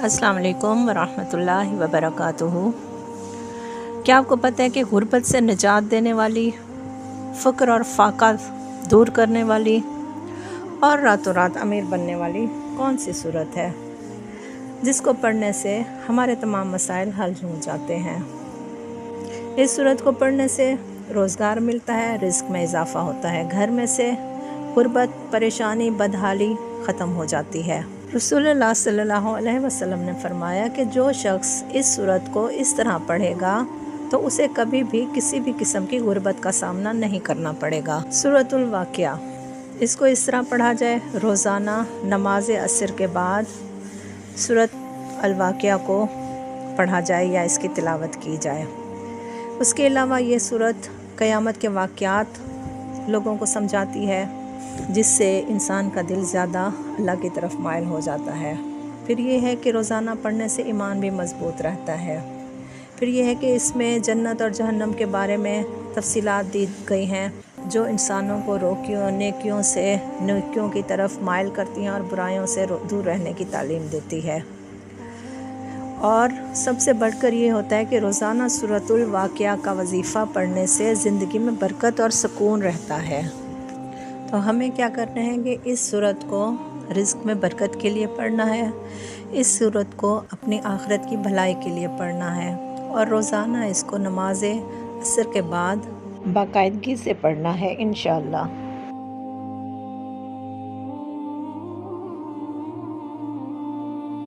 अस्सलाम वालेकुम वरहमतुल्लाहि वबरकातुहू। क्या आपको पता है कि गुर्बत से निजात देने वाली, फ़क्र और फाका दूर करने वाली और रातों रात अमीर बनने वाली कौन सी सूरत है जिसको पढ़ने से हमारे तमाम मसाइल हल हो जाते हैं। इस सूरत को पढ़ने से रोज़गार मिलता है, रिज़्क में इजाफ़ा होता है, घर में से गुर्बत, परेशानी, बदहाली ख़त्म हो जाती है। रसूलुल्लाह सल्लल्लाहु अलैहि वसल्लम ने फरमाया कि जो शख्स इस सूरत को इस तरह पढ़ेगा तो उसे कभी भी किसी भी किस्म की गुर्बत का सामना नहीं करना पड़ेगा। सूरतुल वाक़िया, इसको इस तरह पढ़ा जाए, रोज़ाना नमाज असर के बाद सूरत अल वाक़िया को पढ़ा जाए या इसकी तिलावत की जाए। उसके अलावा ये सूरत क़यामत के वाक़यात लोगों को समझाती है, जिससे इंसान का दिल ज़्यादा अल्लाह की तरफ माइल हो जाता है। फिर ये है कि रोज़ाना पढ़ने से ईमान भी मज़बूत रहता है। फिर ये है कि इसमें जन्नत और जहन्नम के बारे में तफसीलात दी गई हैं, जो इंसानों को रोकियों नेकियों से नेकियों की तरफ माइल करती हैं और बुराइयों से दूर रहने की तालीम देती है। और सबसे बढ़कर ये होता है कि रोज़ाना सूरतुल वाक़िया का वजीफ़ा पढ़ने से ज़िंदगी में बरकत और सुकून रहता है। तो हमें क्या करना है कि इस सूरत को रिज़्क में बरकत के लिए पढ़ना है, इस सूरत को अपनी आखिरत की भलाई के लिए पढ़ना है और रोज़ाना इसको नमाज असर के बाद बाकायदगी से पढ़ना है इंशाअल्लाह।